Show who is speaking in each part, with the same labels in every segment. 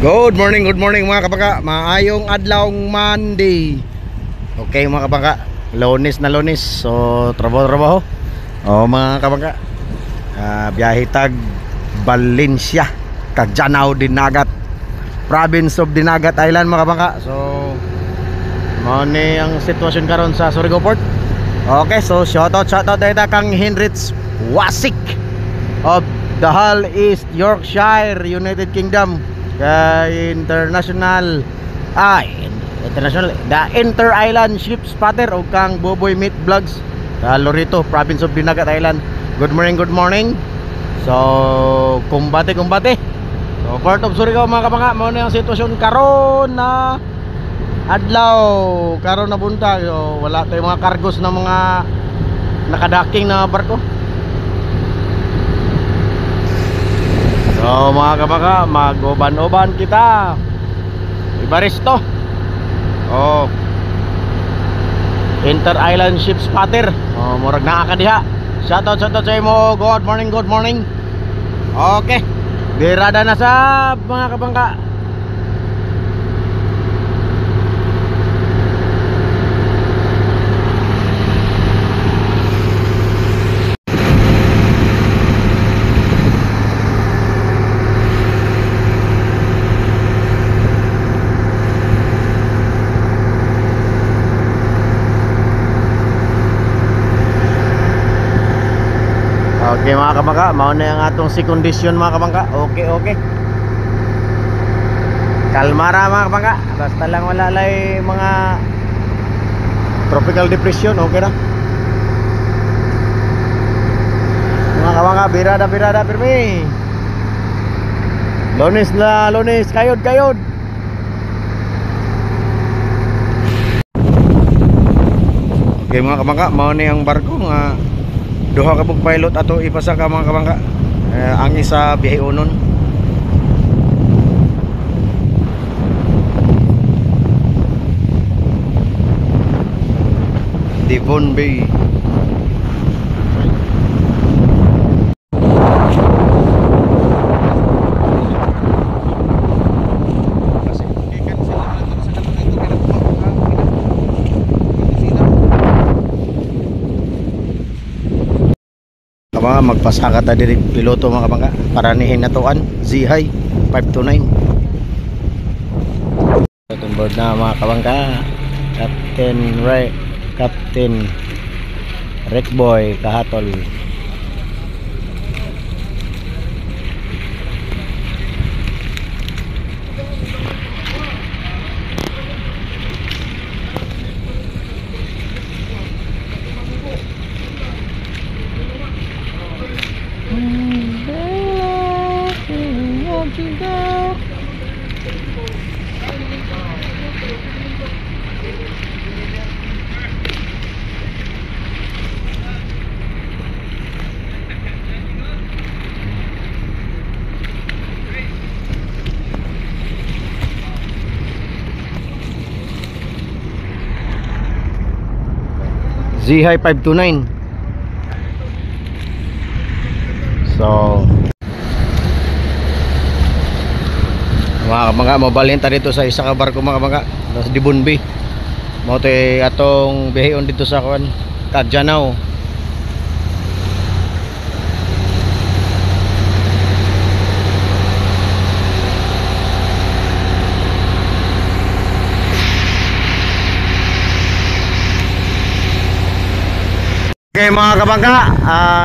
Speaker 1: Good morning mga kapangka. Maayong adlawng Monday. Okay mga kapangka, Lunes na Lunes. So trabaho. Mga kapangka, biyahe tag Valencia, Cagjanao Dinagat, Province of Dinagat Island mga kapangka. So mao ni ang sitwasyon karon sa Surigao Port. Okay, so shoutout dito kang Henrich Wasik of the Hull, East Yorkshire, United Kingdom. International the Inter-Island Ship Spotter o kang Boboy Meat Vlogs sa Lorito, Province of Dinagat Island. Good morning. So kumbate. So Port of Surigao mga kapangka, mao na ang sitwasyon karon na adlaw, karon na buntag. So wala tayong mga cargos na mga nakadaking na barko. So mga kapangka, mag-uban-uban kita. Ibaristo. Inter-Island Ship Spotter. Murag nakakadiha. Shoutout sa imo. Good morning. Okay. Birada na sa mga kapangka. Okay mga kapangka, mao na ang atong si condition mga kapangka. Okay. Kalmara mga kapangka. Basta lang wala lay mga tropical depression, okay na. Mga kapangka, birada pirmi. Lunes, kayod. Okay mga kapangka, mao na ang barko nga duha ka pilot ato ipasa ka mga kapangka. Ang isa biyahe unon. Devon Bay. Magpasaka ta diri piloto mga kapangka para nihin natuan Zihai 529. On board na mga kapangka. Captain Rekboy Kahatol. Zihai 529. So mga kapangka, mabalhin ta dito sa isa ka barko mga kapangka, sa Devon Bay. Mao tay atong biyaheon dito sa Cagjanao. Okay mga kapangka,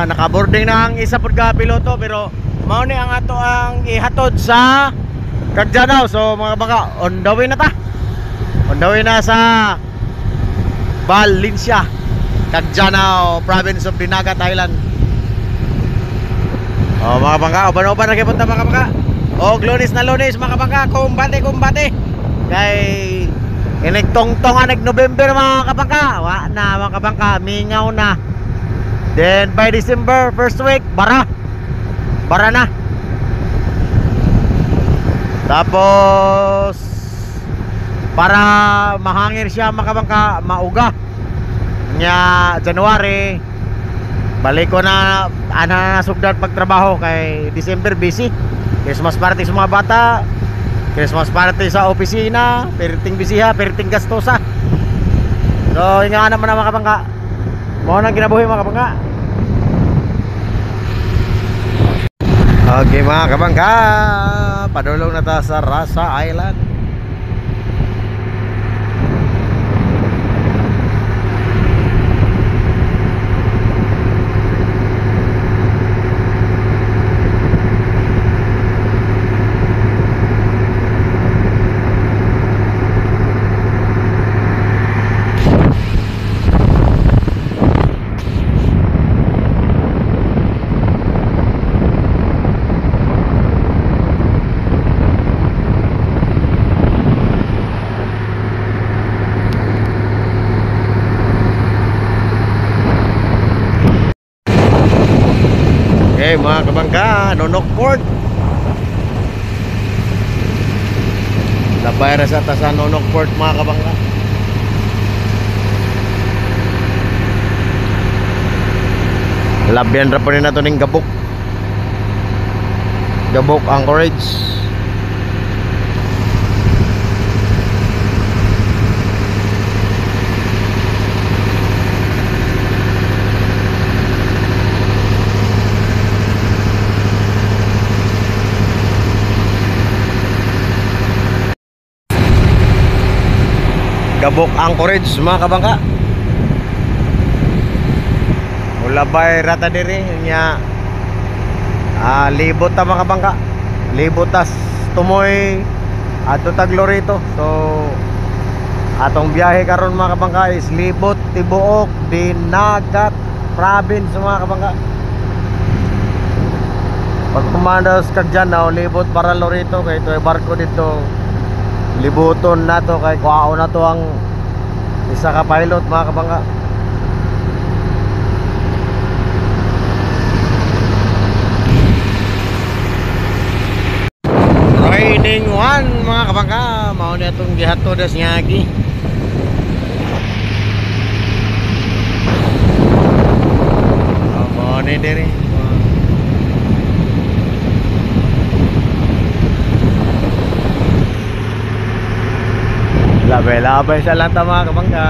Speaker 1: nakaboarding na ang isa pud ka piloto, pero mao ni ang ato ang ihatod sa Cagjanao. So mga kapangka, on the way na sa Valencia, Cagjanao, Province of Dinagat Island. Mga kapangka, uban-uban na kayo punta mga kapangka. Lunes na Lunes mga kapangka, kumbate. Kay inigtong-tong nag-November mga kapangka. Wa na mga kapangka, mingaw na. Then by December first week, bara na. Tapos para mahangir siya mga kapangka, mauga nya January balik ko na nasugdan pagtrabaho. Kay December busy, Christmas party sa mga bata, Christmas party sa opisina, perting bisiha, perting gastosa. So nga naman na mga kabangka, mo nang ginabuhi mga kabangka. Okay mga kabangka, padulong na ta sa Rasa Island. Okay mga kabangka, Nonok Port. Labay ra sa ta sa Nonok Port mga kabangka. Labyan ra po rin nato ning Gabok. Gabok Anchorage. Gabok Anchorage mga kabangka. Mula bay rata diri nya libot ta mga kabangka. Libot tas tumoy ato taglorito. So atong biyahe karon mga kabangka is libot tibuok Dinagat province mga kabangka. Pag kumanda sa Cagdianao libot para Lorito kay ito ay barko dito. Libuton na to kay kuhaon na to ang isa ka pilot mga kabangka. Riding 1 mga kabangka, mao na itong gihato das ngagi. Mao ni diri. Labay-labay sa lanta mga kabangka.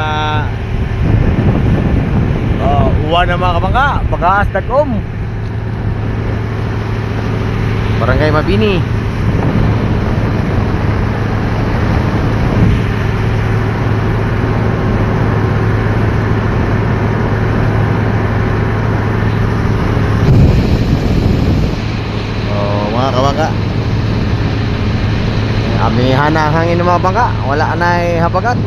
Speaker 1: Uwan na mga kabangka, pag-aas Dagom, Barangay Mabini. Mga kabangka, amihan na hangin ng mga bangka, wala na habagat.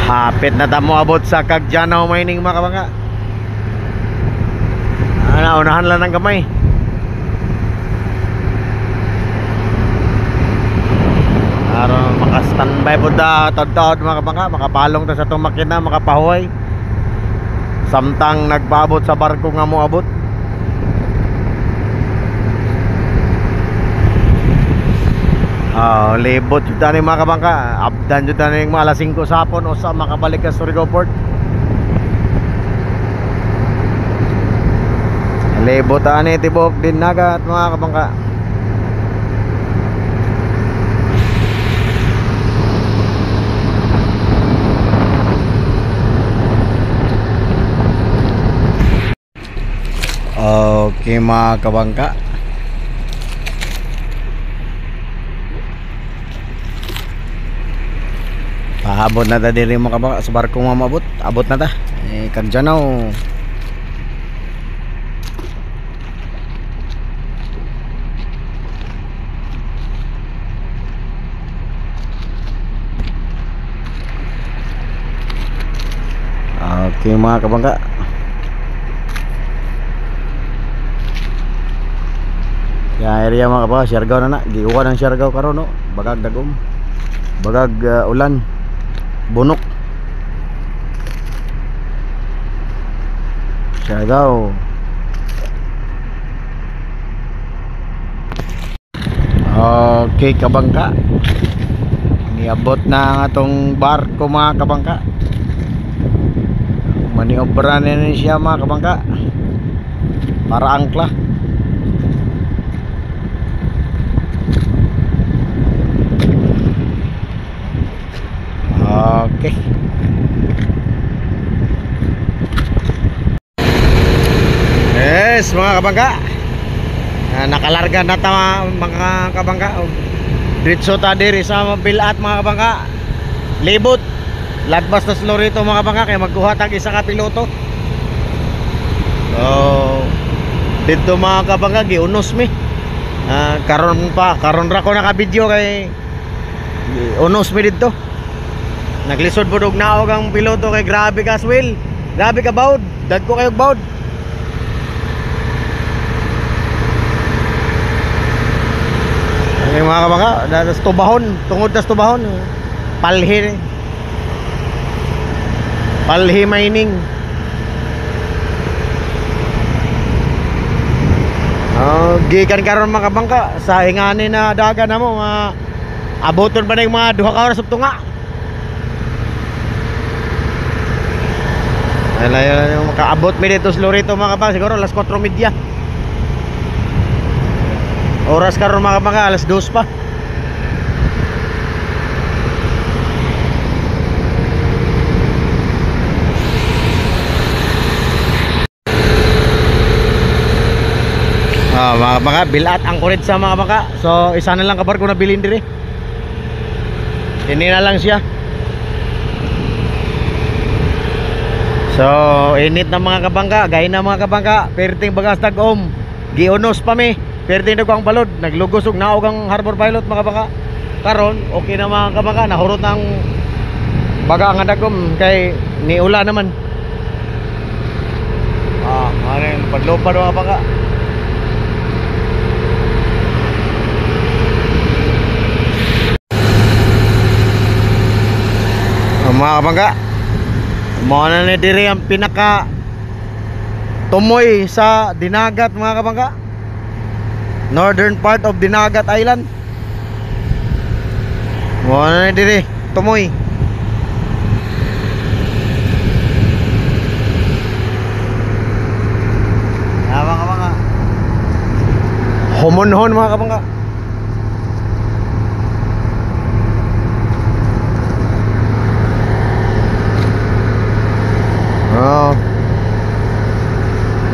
Speaker 1: Hapit na tamo abot sa Cagdianao mining mga kabangka. Unahan lang ng kamay. Aron maka-standby po da tod-tod mga kabangka, makapalong ta sa itong makina, makapahuay samtang nagpaabot sa barko nga mo abot. Libot jud tani mga kabangka, abdan jud tani mga alas 5 sa hapon o sa makabalik ka Surigao Port. Libot tani tibok Dinagat mga kabangka. Okay mga kabangka, paabot na ta diri mga kabangka sa barko mamabot. Abot na ta Cagdianao. Okay mga kabangka, ya area mga kabangka, Siargao na na, giuwan ang Siargao karon no. Bagag Dagom, bagag ulan, bunok, Siargao. Okay kabangka, niabot na ang atong barko mga kabangka. Maniobra na siya mga kabangka. para angkla. Okay. Yes mga kabangka, nakalarga na ta mga kabangka. Diretso ta diri sa Bilat mga kabangka. Libot lagpas na slow rito mga kabangka, kaya magkuha tag isa ka piloto. So dito mga kabangka giunos mi. Karon ra ko naka-video kay unos mi dito. Naglisod po og naog ang piloto kay grabe ka swell. Grabe ka baud. Dagko kayo baud. Ay mga kabangka, das tubahon, tungod das tubahon. Palhi. Palhi mining. Gikan karon mga kabangka sa ingani na daga namo, aboton pa na yung mga 2 ka oras ug tunga. Yung makaabot mi dito sa Lorito mga kabangka siguro alas 4:30. Oras karon mga kabangka alas 2 pa. Mga kabangka, Bilat ang kurit sa mga kabangka. So isa na lang kabar ko na bilhin dire. Ini na lang siya. So init na mga kabangka, gay na mga kabangka, perting bagas tag-om. Giunos pa mi, perting nagkuang balod, naglugos og naog ang harbor pilot mga kabangka. Karon okay na mga kabangka, nahurot ng baga nga dagom kay ni ula naman. Ano padlopad mga kabangka. Mga kabangka, mo na ni diri ang pinaka tumoy sa Dinagat mga kabangka, northern part of Dinagat Island. Mo na ni diri tumoy. Mga kabangka, humonhon mga kabangka.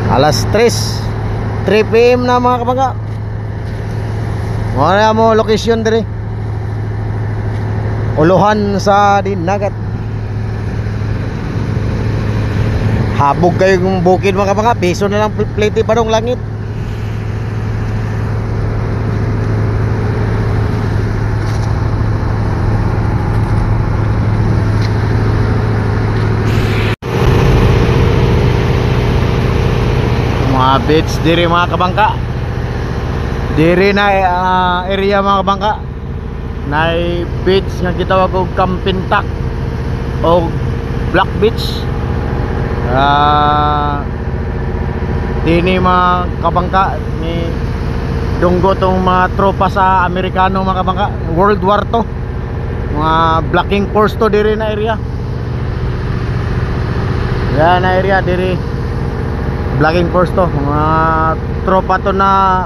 Speaker 1: Alas 3 PM na mga kabangka. Wala mo location dire. Uluhan sa Dinagat. Habog kayo ng bukid mga kabangka. Piso na lang plate pa dong langit. Mga beach diri mga kabangka. Diri na area mga kabangka. Na beach nga gitawag og Kampintak o Black Beach. Dini mga kabangka ni dunggo tong mga tropa sa Amerikano mga kabangka. World War II. Mga blocking force to diri na area. Yan na area diri. Blocking force to, mga tropa to na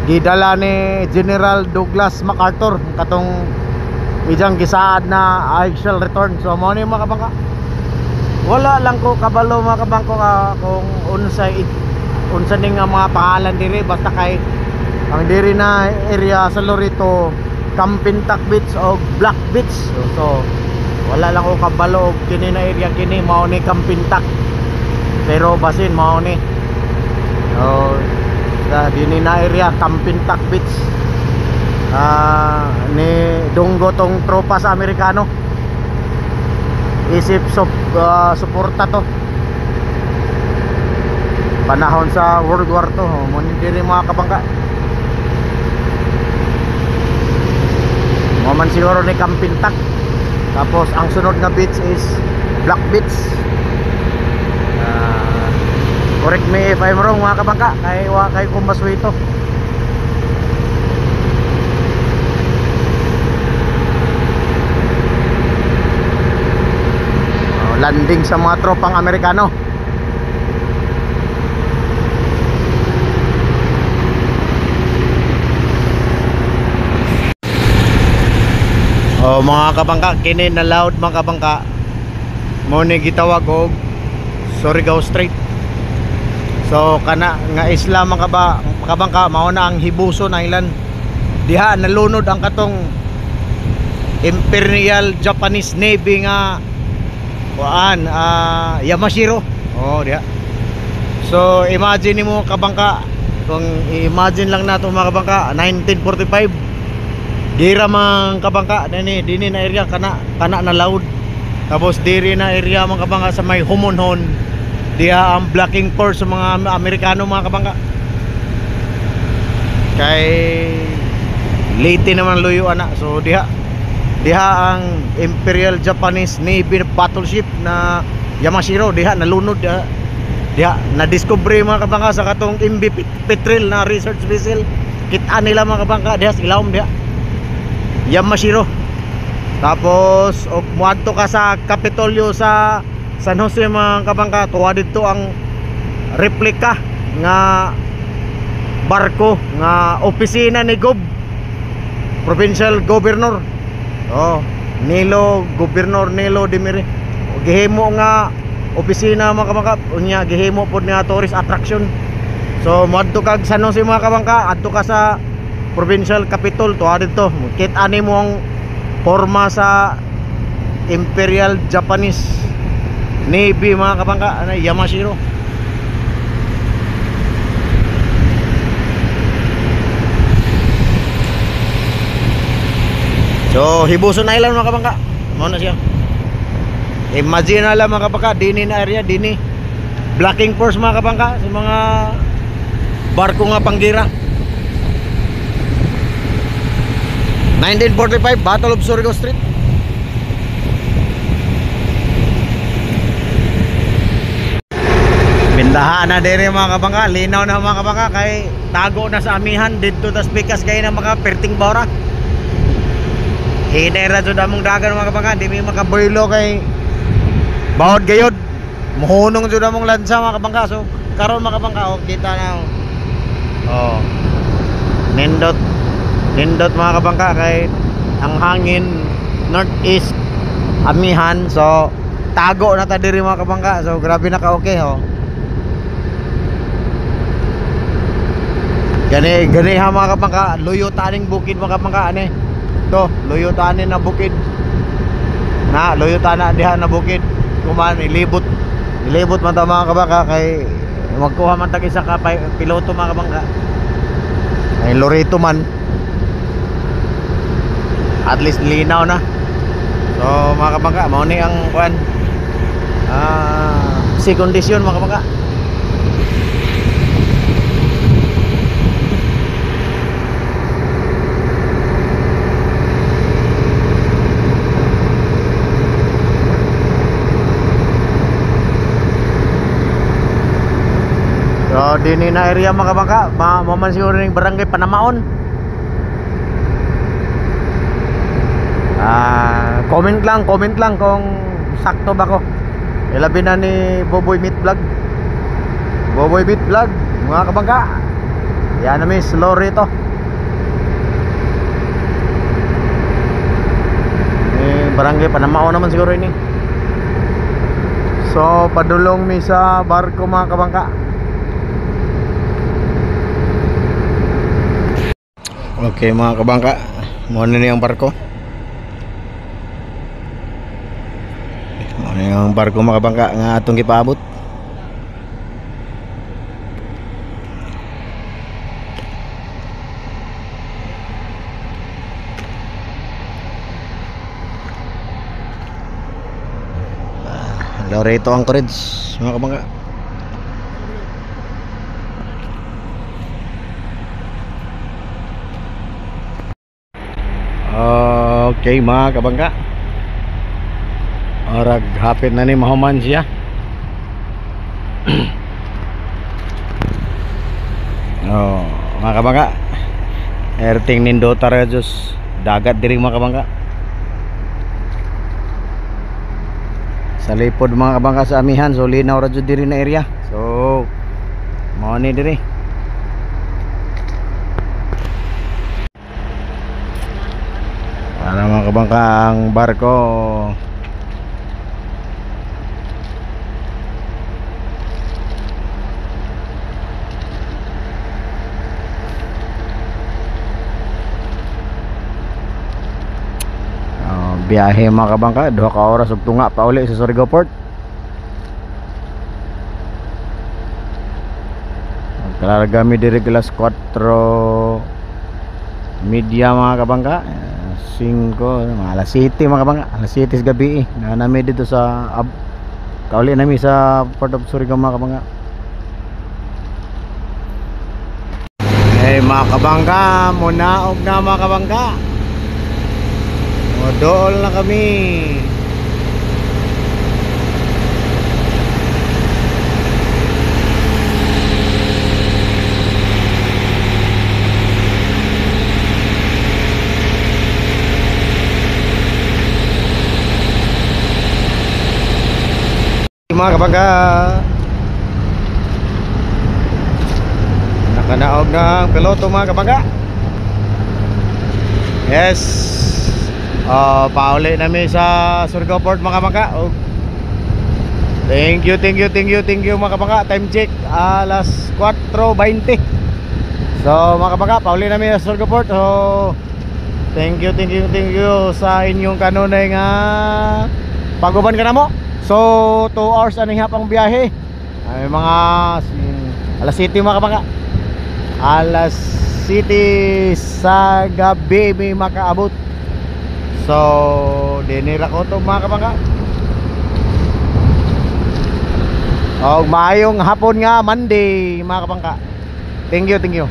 Speaker 1: gidala ni General Douglas MacArthur katong ijang gisaad na I shall return. So mo ni mga kabangka, wala lang ko kabalo mga kabangko kung unsa ning mga pangalan diri, basta kay ang diri na area sa Lorito Kampintak Beach o Black Beach. So wala lang ko kabalo kini na area kini mao ni Kampintak. Pero basin mao ni dini na area Kampintak Beach. Ni dunggo tong tropa sa Amerikano. Isip suporta to panahon sa World War II. Mo ni diri mga kabangka. Mo man siguro ni Kampintak. Tapos ang sunod na beach is Black Beach. Correct me if I'm wrong mga kabangka, kay kumbaswito. Landing sa mga tropang Amerikano. O mga kabangka, kini na loud mga kabangka. Mo ni gitawag og Surigao Street. So kana nga isla mga kabangka, mao na ang hibuso na ilan. Diha nalunod ang katong Imperial Japanese Navy nga Yamashiro. Oh, diha. So imagine mo kabangka, kung imagine lang nato mga kabangka, 1945 gira mang kabangka dini na area kana na loud. Tapos diri na area mga kabangka sa may Humonhon, diha ang blocking force sa mga Amerikano mga kabangka. Kay late naman luyo ana. So diha ang Imperial Japanese Navy battleship na Yamashiro diha nalunod. Diha na-discover mga kabangka sa katong MV Petrel na research vessel. Kita nila mga kabangka diha sa ilawom diha Yamashiro. Tapos muadto ka sa Kapitolyo sa San Jose mga kabangka, tuwa dito ang replika nga barko nga opisina ni Provincial Governor. Oh, Governor Nilo Dimiri. Gihimo nga opisina mga kabangka, unya gihimo pod nga tourist attraction. So muadto kag San Jose mga kabangka, adto ka sa Provincial Capitol, tuwa dito. Kita ni mo ang forma sa Imperial Japanese Navy mga kabangka, Yamashiro. So hibuso na ilan mga kabangka, mao na siya. Imagine na lang mga kabangka, dini na area, dini blocking force mga kabangka sa mga barko nga panggira. 1945 Battle of Surigao Street. Bindahaan na diri mga kabangka, linaw na mga kabangka, kay tago na sa amihan dito tas pikas kay na mga perting bora. Hinera jud among dagan mga kabangka, di mi makaboylo kay bawod gayod. Muhunong jud among lansa mga kabangka. So karon mga kabangka, oh, kita na oh. Nindot mga kabangka, kay ang hangin northeast amihan. So tago na ta diri mga kabangka. So grabe na ka okay ho. Gani ha mga kabangka, luyo taning bukid mga kabangka ani. To, luyo tanin na bukid. Na luyo tana diha na bukid. Kuman ilibot man ta mga kabangka, kay magkuha man tag isa ka piloto mga kabangka. Ay Loreto man. At least linaw na. So mga kabangka, mao ni ang kuan si kondisyon mga kabangka. So dini na area mga kabangka, maman siguro ning barangay Panamaon. Comment lang kung sakto ba ko. Ilabi na ni Boboy Meat Vlog. Mga kabangka, yan na miss Loreto. Barangay Panamao naman siguro ini. So padulong mi sa barko mga kabangka. Okay mga kabangka, muna na yung barko. Yung barko mga kabangka nga atong gipaabot. Loreto Anchorage mga kabangka. Okay mga kabangka, orag hapit na ni mahuman siya. Mga kabangka, erting nindota ra Diyos dagat diri mga kabangka. Sa lipod mga kabangka sa amihan, so linaw ra jud diri na area. So mao ni diri. Ano mga kabangka ang barko. Biyahe mga kabangka, 2 ka oras ug tunga pa uli sa Surigao Port. Magkalarga mi diri alas 4:30 mga kabangka. 5, mga alas 7 mga kabangka, alas 7 sa gabi na nami dito sa kauli nami sa Port of Surigao mga kabangka. Mga kabangka, munaog na mga kabangka. Dool na kami. Mga kabangka, nakanaog na ang piloto mga kabangka. Yes. Pauli nami sa Surigao Port mga kabangka. Thank you mga kabangka. Time check alas 4:20. So mga kabangka, pauli nami sa Surigao Port. So thank you sa inyong kanunay nga paguban ka na mo. So 2 hours aning hapang biyahe. Ay mga alas 7 mga kabangka. Alas 7 sa gabi may makaabot. So dinira ko to mga kabangka. Maayong hapon nga Monday mga kabangka. Thank you